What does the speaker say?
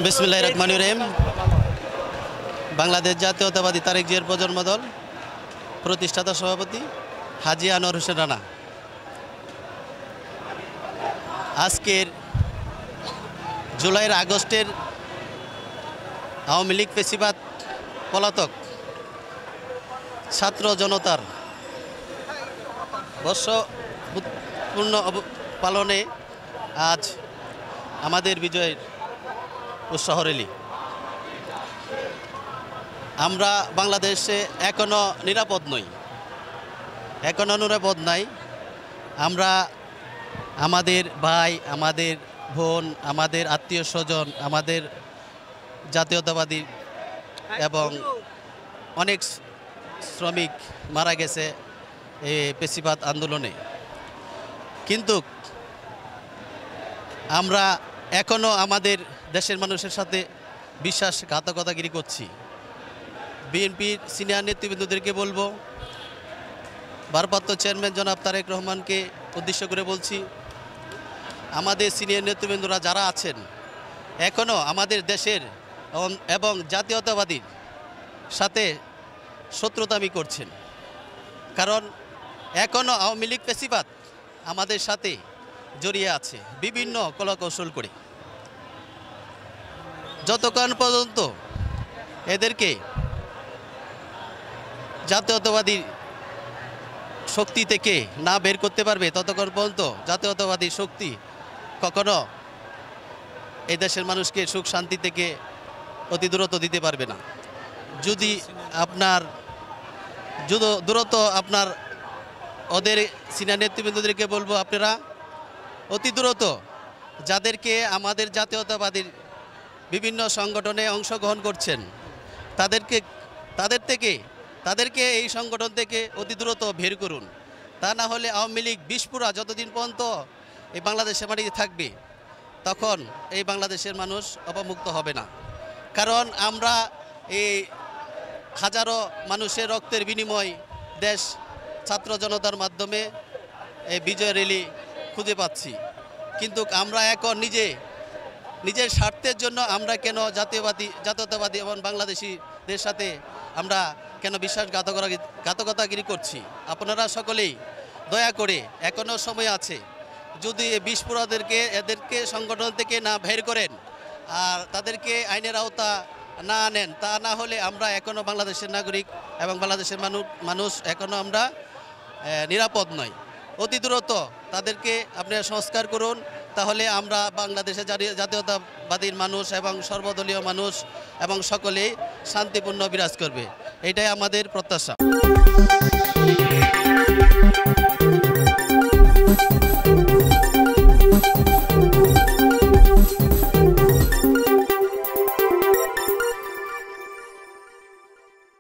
বিসমিল্লাহির রহমানির রহিম। বাংলাদেশ জাতীয়তাবাদী তারেক জিয়ার প্রজন্ম দল প্রতিষ্ঠাতা সভাপতি হাজী আনোয়ার হোসেন রানা। আজকের জুলাইয়ের আগস্টের আওয়ামী লীগ ফেসিবাদ পলাতক ছাত্র জনতার বর্ষপূর্ণ পালনে আজ আমাদের বিজয়ের উৎসাহ র্যালি। আমরা বাংলাদেশে এখনো নিরাপদ নাই। আমরা আমাদের ভাই, আমাদের বোন, আমাদের আত্মীয় স্বজন, আমাদের জাতীয়তাবাদী এবং অনেক শ্রমিক মারা গেছে এই পেশিবাদ আন্দোলনে। কিন্তু আমরা এখনও আমাদের দেশের মানুষের সাথে বিশ্বাসঘাতকতাগিরি করছি। বিএনপির সিনিয়র নেতৃবৃন্দদেরকে বলবো, ভারপ্রাপ্ত চেয়ারম্যান জনাব তারেক রহমানকে উদ্দেশ্য করে বলছি, আমাদের সিনিয়র নেতৃবৃন্দরা যারা আছেন এখনও আমাদের দেশের এবং জাতীয়তাবাদীর সাথে শত্রুতামি করছেন। কারণ এখনও আওয়ামী লীগ ফেসিবাদ আমাদের সাথে জড়িয়ে আছে বিভিন্ন কলাকৌশল করে। যতক্ষণ পর্যন্ত এদেরকে জাতীয়তাবাদী শক্তি থেকে না বের করতে পারবে, ততক্ষণ পর্যন্ত জাতীয়তাবাদী শক্তি কখনো এই দেশের মানুষকে সুখ শান্তি থেকে অতি দূরত্ব দিতে পারবে না। যদি আপনার আপনার ওদের সিনিয়র নেতৃবৃন্দদেরকে বলবো, আপনারা অতি দ্রুত যাদেরকে আমাদের জাতীয়তাবাদীর বিভিন্ন সংগঠনে অংশগ্রহণ করছেন তাদেরকে এই সংগঠন থেকে অতি দ্রুত বের করুন। তা না হলে আওয়ামী লীগ বিষপুরা যতদিন পর্যন্ত এই বাংলাদেশের মাটিতে থাকবে তখন এই বাংলাদেশের মানুষ অবমুক্ত হবে না। কারণ আমরা এই হাজারো মানুষের রক্তের বিনিময় দেশ ছাত্র জনতার মাধ্যমে এই বিজয় র্যালি খুঁজে পাচ্ছি। কিন্তু আমরা এখন নিজের স্বার্থের জন্য আমরা কেন জাতীয়তাবাদী এবং বাংলাদেশিদের সাথে আমরা কেন বিশ্বাসঘাতকতাগিরি করছি? আপনারা সকলেই দয়া করে, এখনও সময় আছে, যদি এদেরকে সংগঠন থেকে না বের করেন আর তাদেরকে আইনের আওতা না আনেন, তা না হলে আমরা এখনও বাংলাদেশের নাগরিক এবং বাংলাদেশের মানুষ এখনও আমরা নিরাপদ নই। অতি দ্রুত তাদেরকে আপনারা সংস্কার করুন, তাহলে আমরা বাংলাদেশের জাতীয়তাবাদীর মানুষ এবং সর্বদলীয় মানুষ এবং সকলেই শান্তিপূর্ণ বিরাজ করবে। এটাই আমাদের প্রত্যাশা।